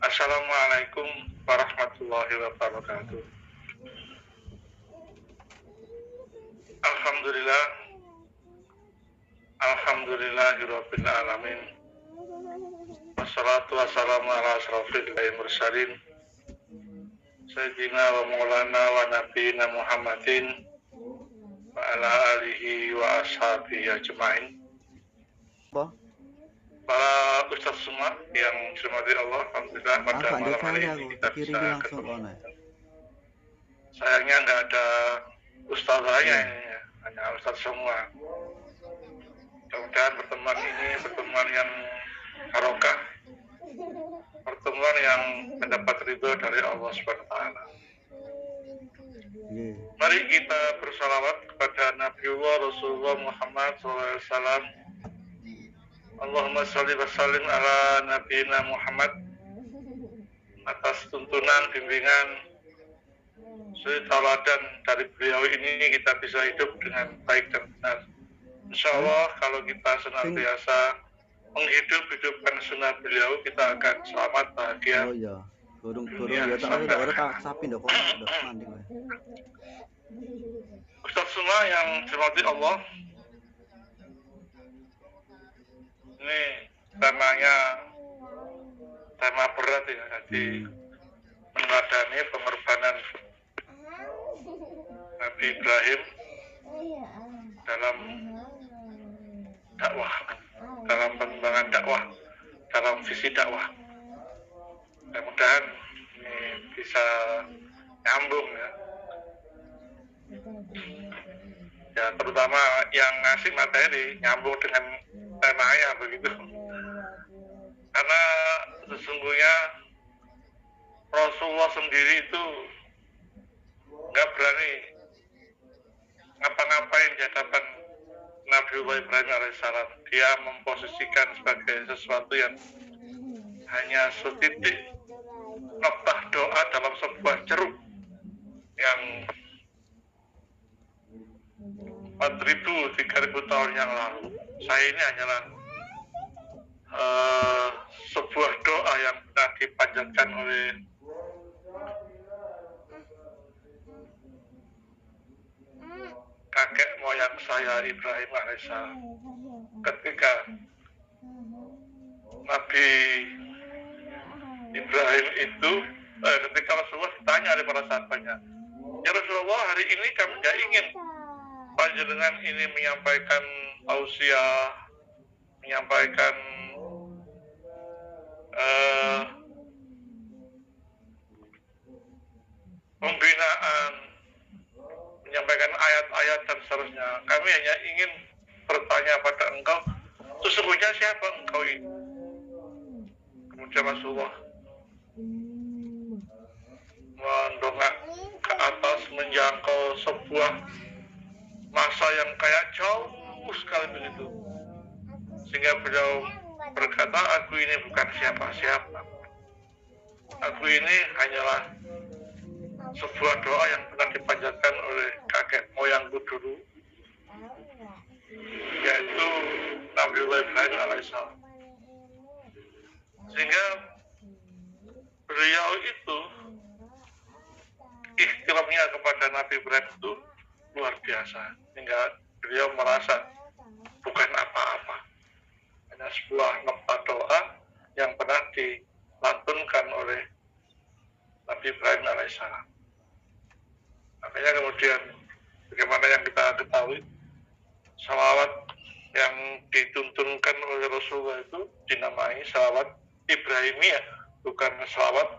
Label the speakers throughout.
Speaker 1: Assalamualaikum warahmatullahi wabarakatuh. Alhamdulillah, alhamdulillahirabbil alamin. Wassalatu wassalamu ala asrofil mursalin Sayyidina wa maulana wa nabiyina Muhammadin wa ala alihi wa ashabihi ajma'in. Para ustaz semua yang dirahmati Allah, alhamdulillah pada malam hari ini kita bisa ketemu. Sayangnya nggak ada ustaz lainnya ini, hanya ustaz semua. Mudah-mudahan pertemuan ini pertemuan yang barokah, pertemuan yang mendapat ridho dari Allah Subhanahu wa taala. Mari kita bersalawat kepada Nabiullah Rasulullah Muhammad SAW. Allahumma sholli wa sallim ala nabiyina Muhammad. Atas tuntunan, bimbingan, suri tauladan dari beliau ini kita bisa hidup dengan baik dan benar. Insya Allah kalau kita senantiasa menghidupkan sunnah beliau, kita akan selamat, bahagia.
Speaker 2: Oh iya, burung ya tak ada tak sapi ndak kok mandi kowe.
Speaker 1: Ustaz semua yang dirahmati Allah, ini temanya tema berat ya, jadi meneladani pengorbanan Nabi Ibrahim dalam dakwah, dalam pengembangan dakwah, dalam visi dakwah. Mudah-mudahan ini bisa nyambung ya. Ya terutama yang ngasih materi nyambung dengan temanya begitu. Karena sesungguhnya Rasulullah sendiri itu nggak berani ngapa-ngapain di hadapan Nabiullah Ibrahim alaihissalam. Dia memposisikan sebagai sesuatu yang hanya setitik noktah doa dalam sebuah ceruk yang 4.000-3.000 tahun yang lalu. Saya ini hanyalah sebuah doa yang pernah dipanjatkan oleh kakek moyang saya Ibrahim alaihissalam. Ketika Nabi Ibrahim itu ketika Rasulullah ditanya oleh para sahabatnya, ya Rasulullah, hari ini kami tidak ingin panjenengan ini menyampaikan tausiah, menyampaikan pembinaan, menyampaikan ayat-ayat dan seterusnya. Kami hanya ingin bertanya pada engkau, sesungguhnya siapa engkau ini? Kemudian Rasulullah mendongak ke atas, menjangkau sebuah masa yang kayak jauh sekali begitu, sehingga beliau berkata, aku ini bukan siapa-siapa, aku ini hanyalah sebuah doa yang pernah dipanjatkan oleh kakek moyangku dulu, yaitu Nabiullah Ibrahim alaihissalam. Sehingga beliau itu ikhtiramnya kepada Nabi Ibrahim itu luar biasa, sehingga beliau merasa bukan apa-apa, hanya sebuah nokta doa yang pernah dilantunkan oleh Nabi Ibrahim alaihissalam. Makanya kemudian bagaimana yang kita ketahui, salawat yang dituntunkan oleh Rasulullah itu dinamai salawat Ibrahimiyah, bukan salawat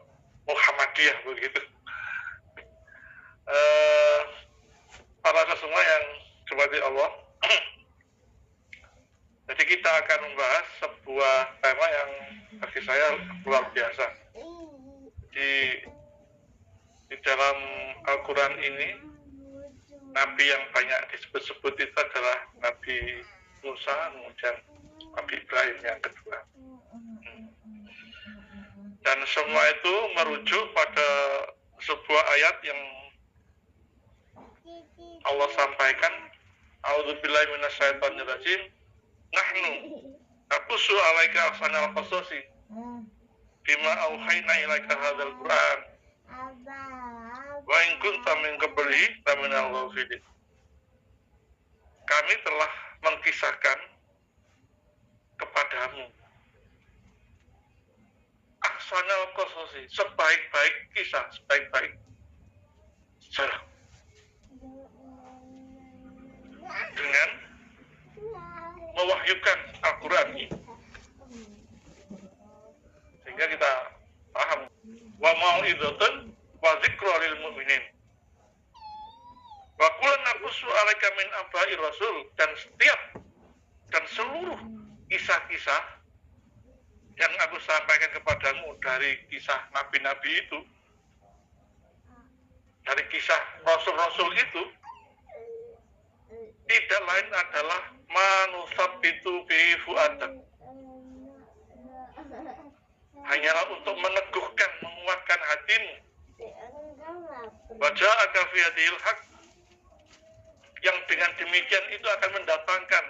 Speaker 1: Muhammadiyah begitu. Para semua yang dirahmati Allah, jadi kita akan membahas sebuah tema yang bagi saya luar biasa. Di dalam Al-Quran ini, Nabi yang banyak disebut-sebut itu adalah Nabi Musa, kemudian Nabi Ibrahim yang kedua. Dan semua itu merujuk pada sebuah ayat yang Allah sampaikan, A'udzubillahi minasyaitonir rajim, nahnu naqussu 'alaika ahsanal qasasi bima auhayna ilaika hadzal Qur'an wa in kunta min qablihi laminal ghafilin. Kami telah mengkisahkan kepadamu ahsanal qasasi, sebaik-baik kisah, sebaik-baik sejarah, dengan mewahyukan Al-Quran ini, sehingga kita paham. Wa mau'izatun wa dzikra lil mu'minin wa qul naqussu 'alaika min anba'i rasul, dan seluruh kisah-kisah yang aku sampaikan kepadamu dari kisah nabi-nabi itu, dari kisah rasul-rasul itu, tidak lain adalah manusabbitu bi fu'adak, hanyalah untuk meneguhkan, menguatkan hatimu. Wa ja'aka fi hadhil haq, yang dengan demikian itu akan mendatangkan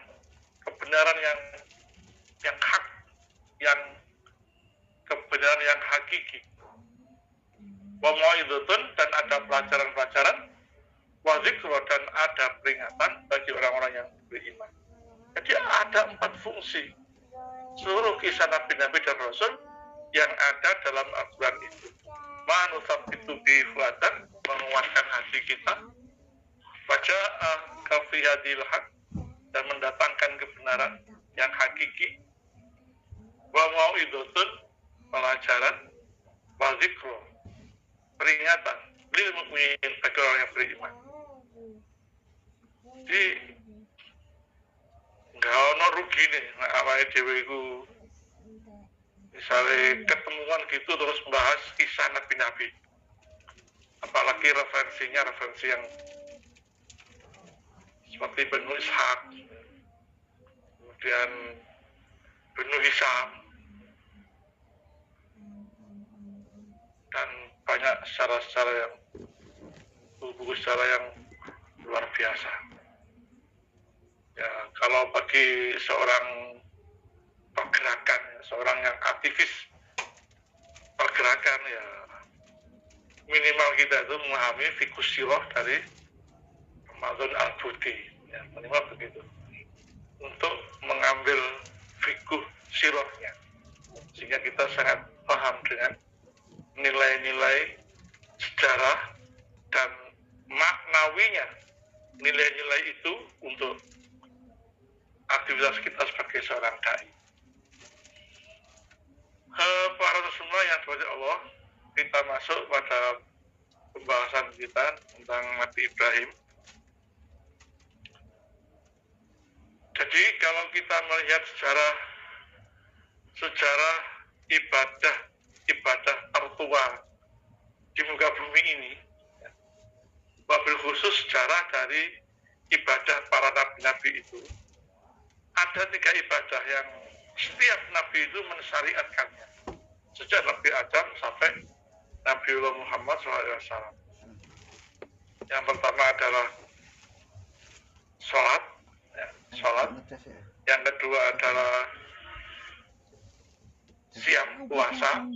Speaker 1: kebenaran yang hak, yang kebenaran yang hakiki. Wa mau'izatun, dan ada pelajaran-pelajaran, wa dzikra, dan ada peringatan bagi orang-orang yang beriman. Jadi ada 4 fungsi seluruh kisah nabi-nabi dan rasul yang ada dalam Al-Quran itu. Manusabbitu bi fu'adak, menguatkan hati kita. Baca fi hadhil haq, dan mendatangkan kebenaran yang hakiki. Wa mau'izatun, pelajaran, wa dzikra, peringatan, lil mu'minin, bagi orang yang beriman. Jadi nggak ono rugi nih, awalnya dhewe iku misalnya ketemuan gitu terus membahas kisah nabi-nabi, apalagi referensinya referensi yang seperti Banu Ishaq, kemudian Banu Hisham, dan banyak secara yang buku secara yang luar biasa. Ya, kalau bagi seorang pergerakan, seorang yang aktivis pergerakan, ya minimal kita itu memahami fiqh sirah dari Ramadan Al-Buti, ya, minimal begitu, untuk mengambil fiqh sirahnya, sehingga kita sangat paham dengan nilai-nilai sejarah dan maknawinya nilai-nilai itu untuk aktivitas kita sebagai seorang dai. Para semua yang diberkati Allah, kita masuk pada pembahasan kita tentang Nabi Ibrahim. Jadi kalau kita melihat sejarah ibadah tertua di muka bumi ini, wabil khusus sejarah dari ibadah para nabi-nabi itu, ada 3 ibadah yang setiap nabi itu mensyariatkannya, sejak Nabi Adam sampai Nabiullah Muhammad SAW. Yang pertama adalah sholat, ya, sholat. Yang kedua adalah siam, puasa.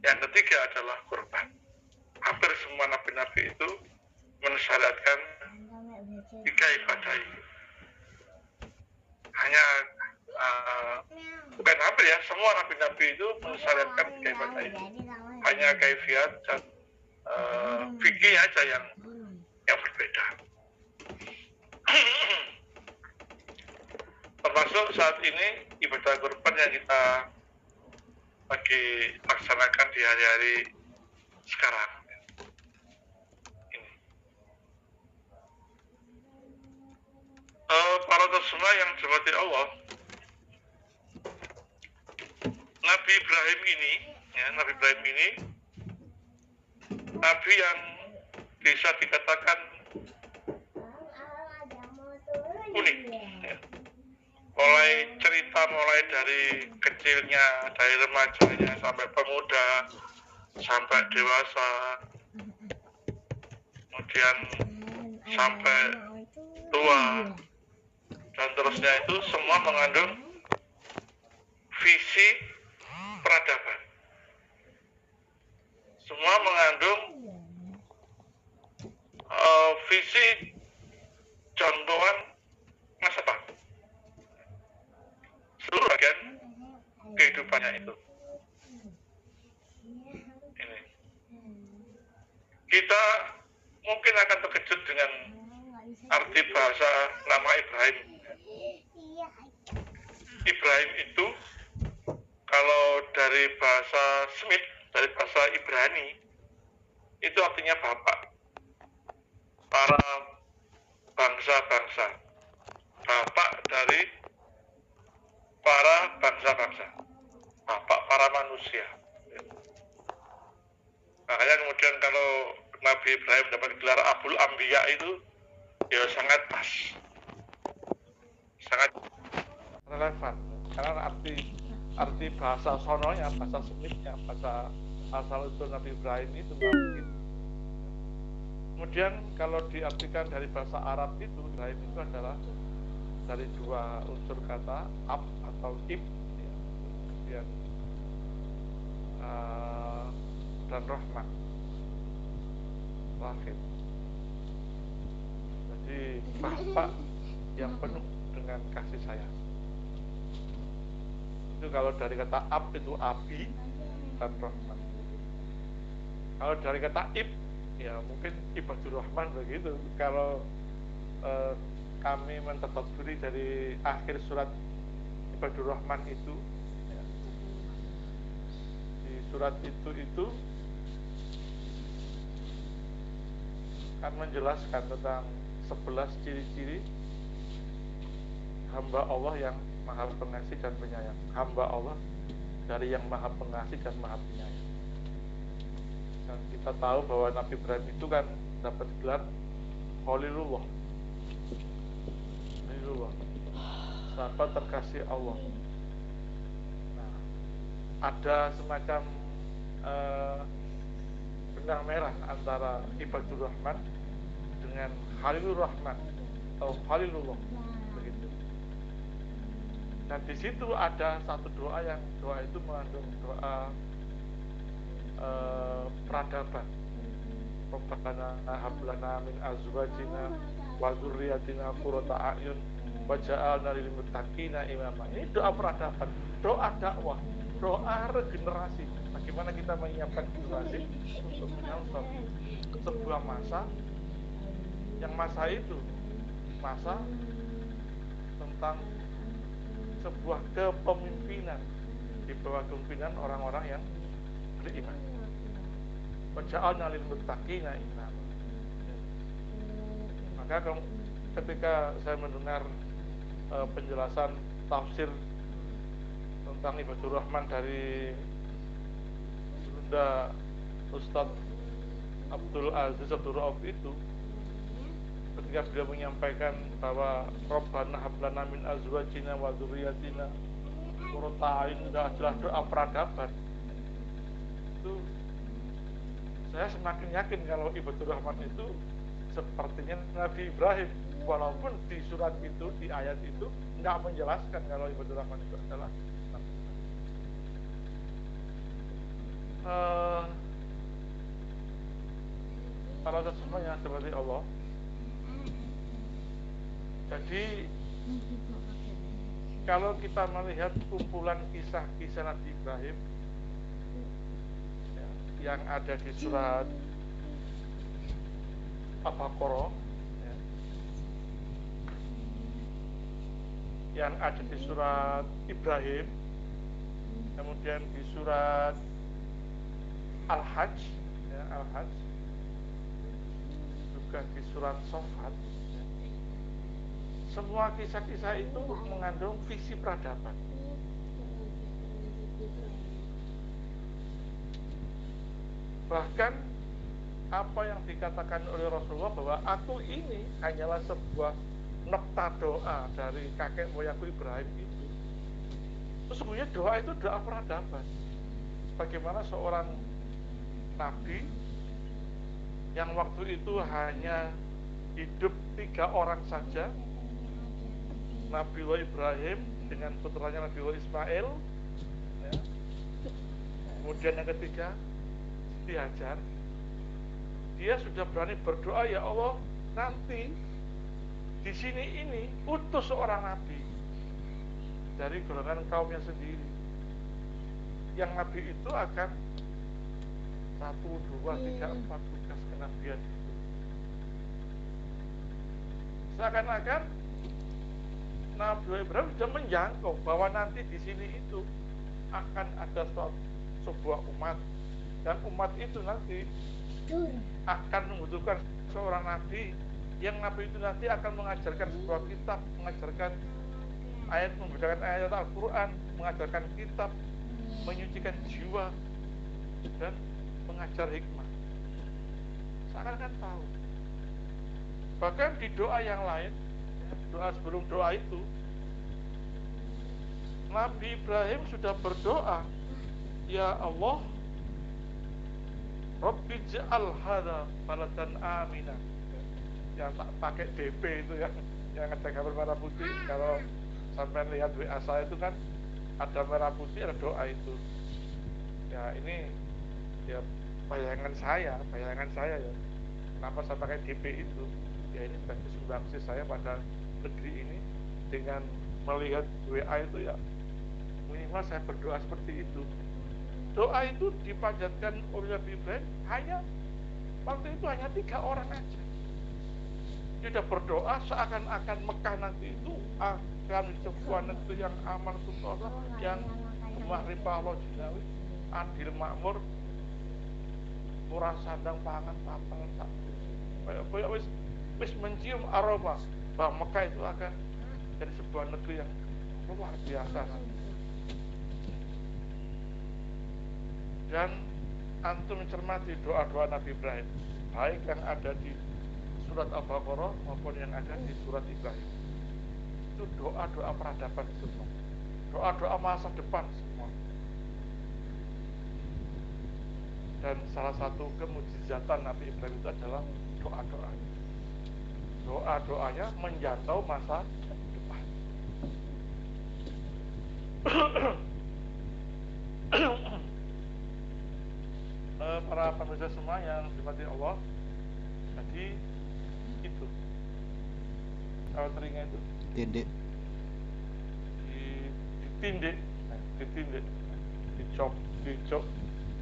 Speaker 1: Yang ketiga adalah kurban. Hampir semua nabi-nabi itu mensyariatkan 3 ibadah ini. Hanya bukan hampir ya, semua nabi-nabi itu mensyariatkan 3 ibadah ini. Hanya kaifiat dan fikih aja yang berbeda. Termasuk saat ini ibadah kurban yang kita lagi laksanakan di hari-hari sekarang. Para semua yang dirahmati Allah, Nabi Ibrahim ini, Nabi yang bisa dikatakan unik. Ya. Mulai dari kecilnya, dari remajanya sampai pemuda, sampai dewasa, kemudian sampai tua, dan terusnya, itu semua mengandung visi peradaban. semua mengandung visi contohan masa depan seluruh bagian kehidupannya itu. Ini kita mungkin akan terkejut dengan arti bahasa nama Ibrahim. Ibrahim itu kalau dari bahasa Smith, dari bahasa Ibrani, itu artinya bapak para bangsa-bangsa, bapak dari para bangsa-bangsa, bapak para manusia. Makanya kemudian kalau Nabi Ibrahim dapat gelar Abul Anbiya itu ya sangat pas, sangat relevan, karena arti bahasa sononya, bahasa Smithnya, bahasa asal usul Nabi Ibrahim itu begitu. Kemudian kalau diartikan dari bahasa Arab itu, Ibrahim itu adalah dari dua unsur kata, ab atau ib, ya. Kemudian dan rahmat, rahim. Jadi bapak yang penuh dengan kasih sayang. Itu kalau dari kata ab itu abi dan rahmat. Kalau dari kata ib, ya mungkin ibadur rahman begitu. Kalau kami mentadaburi dari akhir surat ibadur rahman itu, ya, di surat itu kan menjelaskan tentang 11 ciri-ciri hamba Allah yang maha pengasih dan penyayang. Hamba Allah dari yang maha pengasih dan maha penyayang. Dan kita tahu bahwa Nabi Ibrahim itu kan dapat gelar Khalilullah. Khalilullah, sahabat terkasih Allah. Nah, ada semacam benang merah antara Ibadur Rahman dengan Khalilur Rahman atau Khalilullah begitu. Dan di situ ada satu doa itu mengandung doa peradaban. Rabbana hab lana min azwajina wa dzurriyyatina qurrata a'yun waj'alna lil muttaqina imama. Ini doa peradaban, doa dakwah, doa regenerasi. Bagaimana kita menyiapkan generasi untuk menyambut sebuah masa yang masa itu masa tentang sebuah kepemimpinan di bawah kepemimpinan orang-orang yang beriman. Waja'alna lil muttaqina imama. Maka ketika saya mendengar penjelasan tafsir tentang Ibadur Rahman dari Bunda Ustadz Abdul Aziz Abdul Rauf itu, ketika beliau menyampaikan bahwa Rabbana hab lana min azwajina wa dzurriyyatina qurrata a'yun, adalah doa peradaban, itu saya semakin yakin kalau Ibadur Rahman itu sepertinya Nabi Ibrahim, walaupun di surat itu, di ayat itu nggak menjelaskan kalau Ibadur Rahman itu adalah Nabi Ibrahim. Kalau semuanya seperti Allah. Jadi kalau kita melihat kumpulan kisah-kisah Nabi Ibrahim ya, yang ada di surat Al-Baqarah, ya, yang ada di surat Ibrahim, kemudian di surat Al-Hajj, ya, Al-Hajj, juga di surat Shofat. Semua kisah-kisah itu mengandung visi peradaban. Bahkan apa yang dikatakan oleh Rasulullah bahwa aku ini hanyalah sebuah nokta doa dari kakek moyangku Ibrahim itu. Sesungguhnya doa itu doa peradaban. Bagaimana seorang nabi yang waktu itu hanya hidup 3 orang saja, Nabiullah Ibrahim dengan putranya Nabiullah Ismail, ya. Kemudian yang ketiga
Speaker 3: Siti Hajar, dia sudah berani berdoa, ya Allah, nanti di sini ini utus seorang nabi dari golongan kaumnya sendiri. Yang nabi itu akan 1, 2, 3, 4 tugas kenabian itu. Seakan-akan Nabi Ibrahim sudah menjangkau bahwa nanti di sini itu akan ada sebuah umat, dan umat itu nanti akan membutuhkan seorang nabi, yang nabi itu nanti akan mengajarkan sebuah kitab, mengajarkan ayat, membedakan ayat Al-Quran, mengajarkan kitab, menyucikan jiwa, dan mengajar hikmah. Seakan-akan tahu. Bahkan di doa yang lain, doa sebelum doa itu, Nabi Ibrahim sudah berdoa, ya Allah, Rabbi ja'al hadha baladan aminah. Yang tak pakai DP itu ya, yang ada gambar merah putih. Kalau sampai lihat WA saya itu kan ada merah putih, ada doa itu. Ya ini ya bayangan saya ya. Kenapa saya pakai DP itu? Ya ini sebagai sumbangsih saya pada negeri ini, dengan melihat WA itu ya minimal saya berdoa seperti itu. Doa itu dipanjatkan oleh Nabi Ibrahim waktu itu hanya 3 orang aja. Dia sudah berdoa seakan-akan Mekah nanti itu akan sebuah negeri yang aman, sentosa, yang makrifah Allah jinawi, adil, makmur, murah sandang pangan papan tak. Kayak wis mencium aroma bahwa Mekah itu akan jadi sebuah negeri yang luar biasa. Dan antum mencermati doa-doa Nabi Ibrahim, baik yang ada di surat Al-Baqarah maupun yang ada di surat Ibrahim. Itu doa-doa peradaban semua, doa-doa masa depan semua. Dan salah satu kemujizatan Nabi Ibrahim itu adalah doa-doanya. Doa-doanya menjangkau masa depan. Para pemirsa semua yang dirahmati Allah, jadi itu kalau telinga itu
Speaker 2: Tindek.
Speaker 3: ditindek, dicop,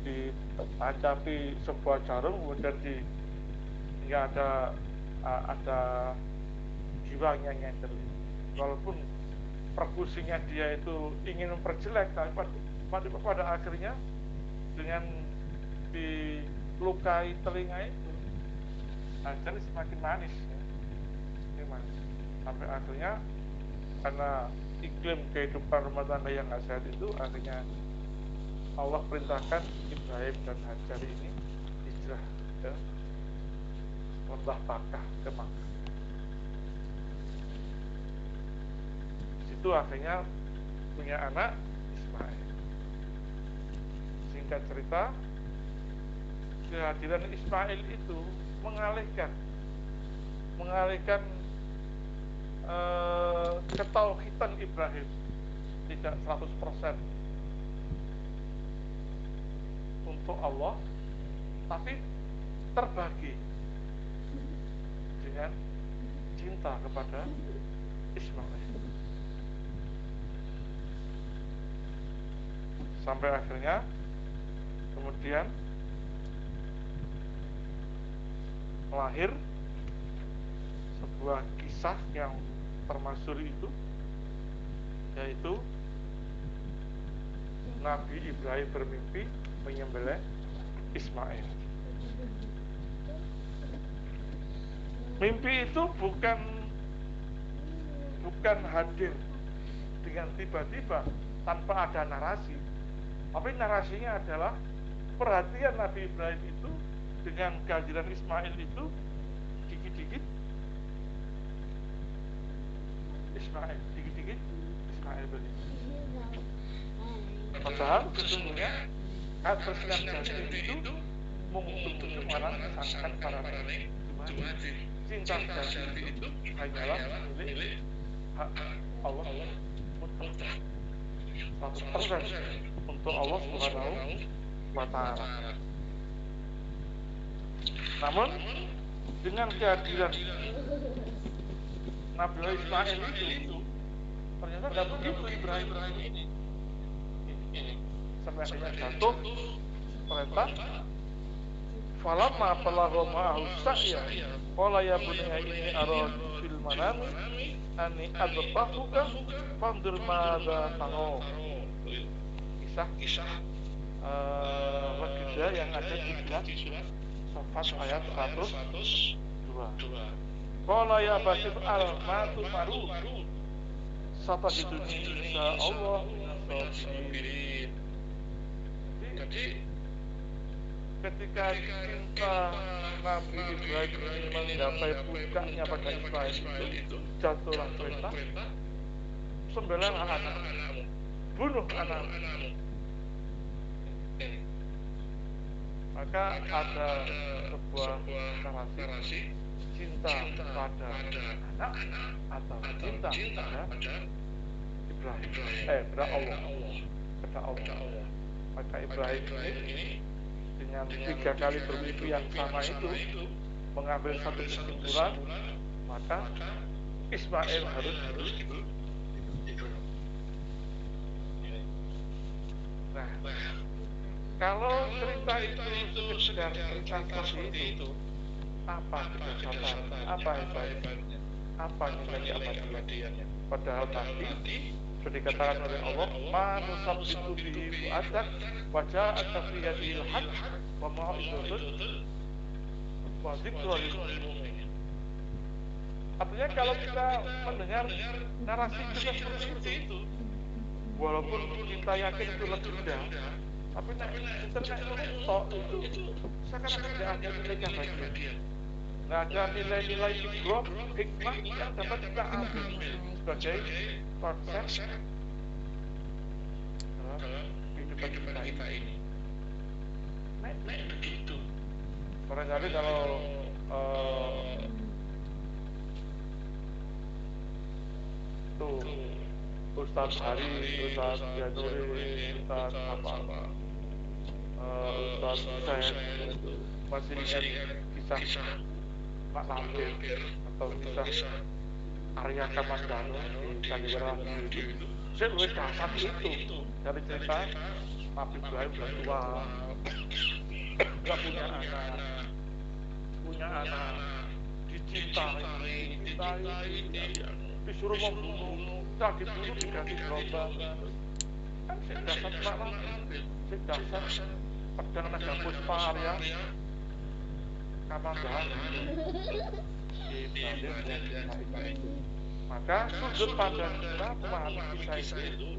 Speaker 3: ditancapin sebuah jarum, kemudian hingga ada jiwanya nyender. Walaupun perkusinya dia itu ingin memperjelek, tapi pada akhirnya dengan dilukai telinga itu, jadi semakin manis ya. Sampai akhirnya karena iklim kehidupan rumah tangga yang nggak sehat itu, akhirnya Allah perintahkan Ibrahim dan Hajar ini hijrah ke Lembah Bakah, ke Makkah. Situ akhirnya punya anak Ismail. Singkat cerita, kehadiran Ismail itu mengalihkan ketauhidan Ibrahim tidak 100% untuk Allah, tapi terbagi dengan cinta kepada Ismail. Sampai akhirnya kemudian lahir sebuah kisah yang termasyhur itu, yaitu Nabi Ibrahim bermimpi menyembelih Ismail. Mimpi itu bukan hadir dengan tiba-tiba tanpa ada narasi, tapi narasinya adalah perhatian Nabi Ibrahim itu dengan kehadiran Ismail itu, dikit-dikit Ismail berdiri. Padahal sesungguhnya atas yang jadi itu mengutuk orang kesangkan para Jumaji. Cinta jadi itu hanyalah milik hak Allah mutlak, 100% untuk Allah Subhanahu wa Ta'ala. Namun dengan kehadiran Nabi Ismail itu ternyata nggak begitu Ibrahim ini. Sampai akhirnya jatuh perintah. Falamma balagha ma'ahu sa'ya qala ya bunayya inni ara fil manami anni adbahuka fanzur madza tara. Kisah legenda yang ada di surat Safat ayat 102. Qala ya basir al-matu maru satajiduni insyaallah minas-sabirin. Jadi ketika cinta Nabi Ibrahim ini menggapai puncaknya pada Ismail itu jatuhlah perintah sembelihlah anakmu, bunuh anakmu. Maka ada sebuah narasi cinta pada anak atau cinta pada Ibrahim, pada Allah. Maka Ibrahim ini dengan 3 kali bermimpi yang sama itu mengambil satu kesimpulan, maka Ismail harus Nah, kalau cerita itu sekedar cerita seperti itu, apa kebiasaan, apa hebatnya, apa nilai abadiannya? Padahal tadi sudah dikatakan oleh Allah, manusab itu bihi bu'adak wajah at-tafiyadil haq wa ma'idudun wa zikrul mu'minin. Artinya kalau kita mendengar narasi juga seperti itu, walaupun kita yakin itu legenda, tapi internet itu seakan-akan tidak ada nilai kebahagiaan, nggak ada nilai-nilai ibrah, hikmah yang dapat kita ambil sebagai konsep dalam kehidupan kita ini. Nah begitu. Barangkali kalau tuh Ustaz Hari, Ustaz Januri, Ustaz Ustaz saya masih ingat kisah Pak Lampir atau kisah Arya Kamandano di Sandiwara itu. Saya lebih dasar itu dari cerita Nabi Ibrahim sudah tua, nggak punya anak, dicintai, disuruh membunuh, sakit dulu diganti gelombang. Kan sedasar Pak Lampir, sedasar pedang naga puspa Arya Kamandano. Maka sudut pandang kita memahami kisah itu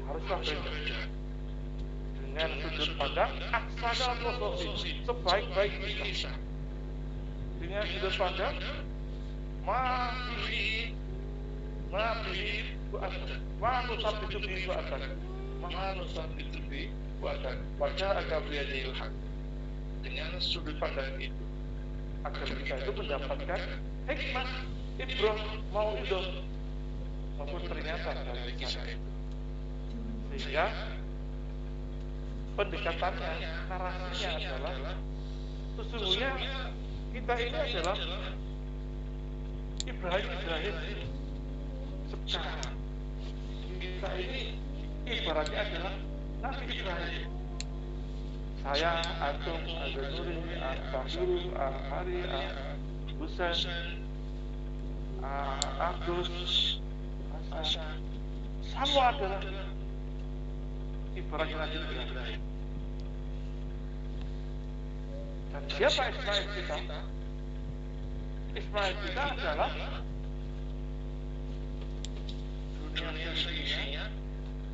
Speaker 3: haruslah beda dengan sudut pandang aksana filosofi sebaik-baik kisah. Dengan sudut pandang manusia buatan wajah agak beliau dengan sudut pandang itu agar kita itu mendapatkan hikmah, ibrah, mau'idhah maupun peringatan dari kisah itu. Sehingga pendekatannya, narasinya adalah sesungguhnya kita ini adalah Ibrahim sekarang. Kita ini ibaratnya adalah Nabi Ibrahim. Saya, antum, Al-Nuri, Al-Bahirul, Al-Hari, Al-Husain, Agus, Hasan, semua adalah ibaratnya Nabi Ibrahim. Dan siapa Ismail kita? Ismail kita adalah dunia seisinya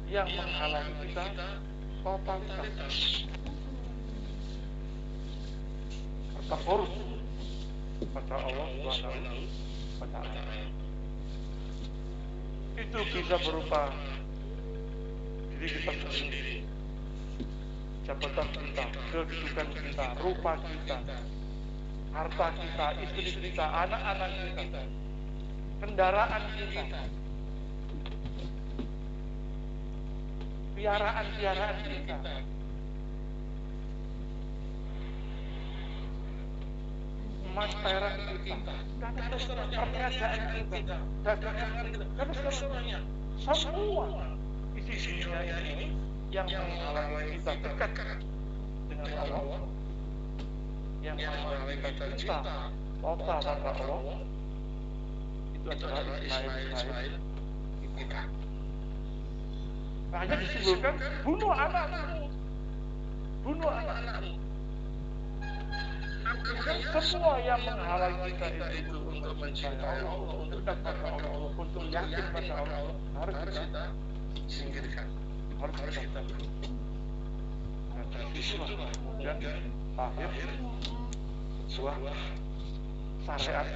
Speaker 3: yang menghalangi kita totalitas. Takfur pada Allah Subhanahu wa Ta'ala. Itu bisa berupa diri kita sendiri, jabatan kita, kedudukan kita, rupa kita, harta kita, istri kita, anak-anak kita, kendaraan kita, piaraan kita. emas perak kita, dan seterusnya perniagaan kita, dagangan kita, dan seterusnya. Semua isi dunia ini yang menghalangi kita dekat dengan Allah, yang menghalangi kita cinta total pada Allah, itu adalah Ismail kita. Hanya disebutkan bunuh anakmu. Artinya semua yang menghalangi kita itu untuk mencintai Allah, untuk dekat pada Allah, untuk yakin pada Allah, harus kita singkirkan, harus kita bunuh. Dan itulah kemudian lahir sebuah syariat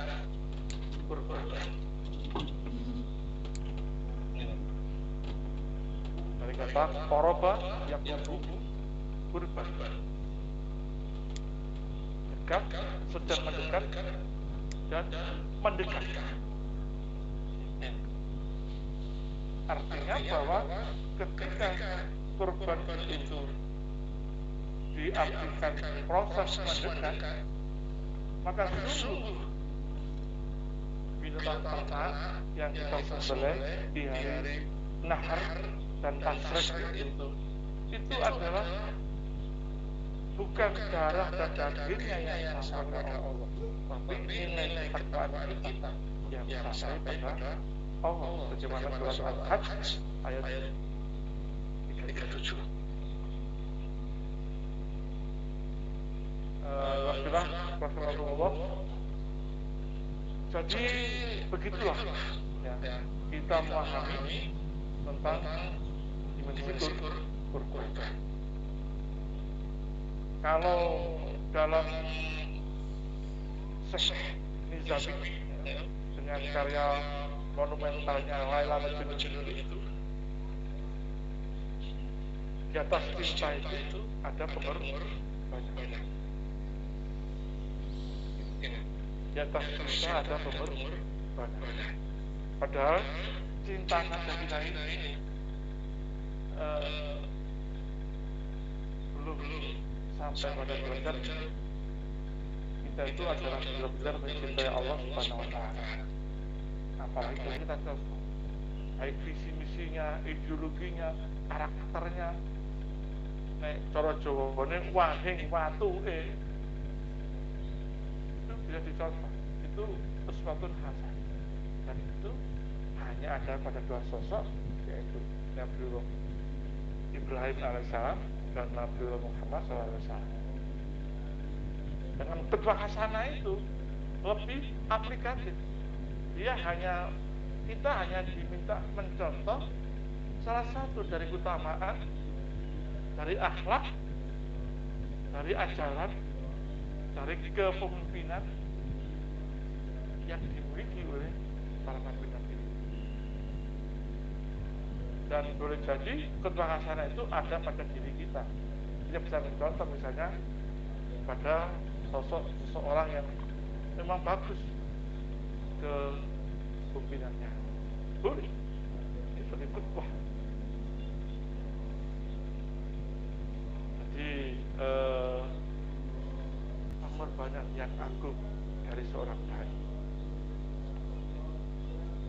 Speaker 3: kurban. Dari kata koroba yang kurban, dekat, sedang mendekat, dan mendekat. Artinya bahwa ketika kurban itu diartikan proses mendekat, maka sungguh binatang ternak yang kita sembelih di hari nahar dan tasrek itu adalah bukan darah dan dagingnya yang sampai pada Allah, tapi nilai ketakwaan kita yang sampai pada Allah. Sebagaimana surat Al-Hajj ayat 37. Rasulullah. Jadi begitulah ya, kita memahami tentang dimensi kurban. Kalau dalam Syekh Nizami dengan karya monumentalnya Laila Majnun itu, di atas tinta itu ada pengorbanan. Di atas tinta ada pengorbanan. Padahal cinta kita ini belum sampai pada derajat kita itu adalah benar-benar mencintai Allah Subhanahu wa Ta'ala. Apalagi kita contoh, baik visi misinya, ideologinya, karakternya, nek cara Jawane wahing watuke, itu bisa dicontoh. Itu sesuatu hasan, dan itu hanya ada pada dua sosok, yaitu Nabiullah Ibrahim alaihissalam dan Nabiullah Muhammad SAW. Dengan kedua hasanah itu lebih aplikatif. Kita hanya diminta mencontoh salah satu dari keutamaan, dari akhlak, dari ajaran, dari kepemimpinan yang dimiliki oleh para nabi-nabi. Dan boleh jadi kedua hasanah itu ada pada diri kita. Kita bisa mencontoh misalnya pada sosok seseorang yang memang bagus ke pimpinannya, boleh itu khutbah. Jadi pengorbanan yang agung dari seorang dai,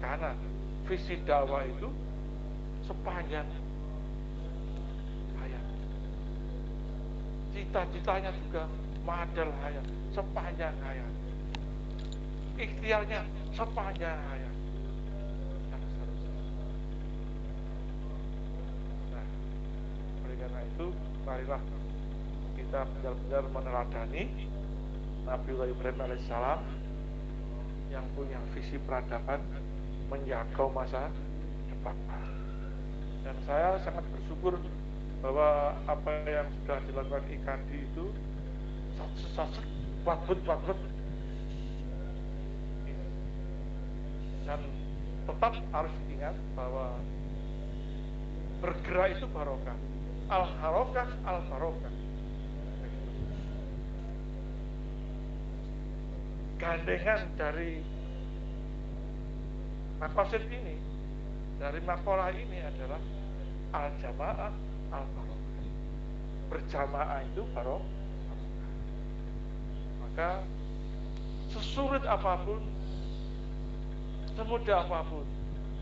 Speaker 3: karena visi dakwah itu sepanjang hayat, cita-citanya juga madal hayat, sepanjang hayat, ikhtiarnya sepanjang hayat, dan seterusnya. Nah, oleh karena itu, marilah kita benar-benar meneladani Nabiullah Ibrahim alaihissalam yang punya visi peradaban menjangkau masa depan. Dan saya sangat bersyukur bahwa apa yang sudah dilakukan IKAD itu satu wabut dan tetap harus diingat bahwa bergerak itu barokah, al-harokah al-barokah. Gandengan dari maqasid ini, dari maqalah ini adalah al-jamaah al-barokah. Berjamaah itu barokah. Maka sesulit apapun, semudah apapun,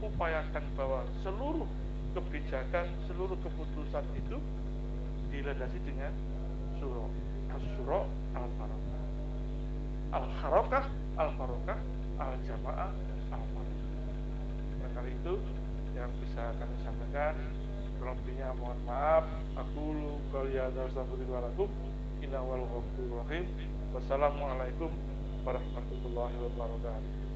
Speaker 3: upayakan bahwa seluruh kebijakan, seluruh keputusan itu dilandasi dengan syuro. As-syuro al-barokah, al-harokah al-barokah, al-jamaah al-barokah. Barangkali itu yang bisa kami sampaikan. Lebihnya mohon maaf. Aku qouli hadza astaghfirullah lakum innahu huwal ghafurur rahim. Wassalamualaikum warahmatullahi wabarakatuh.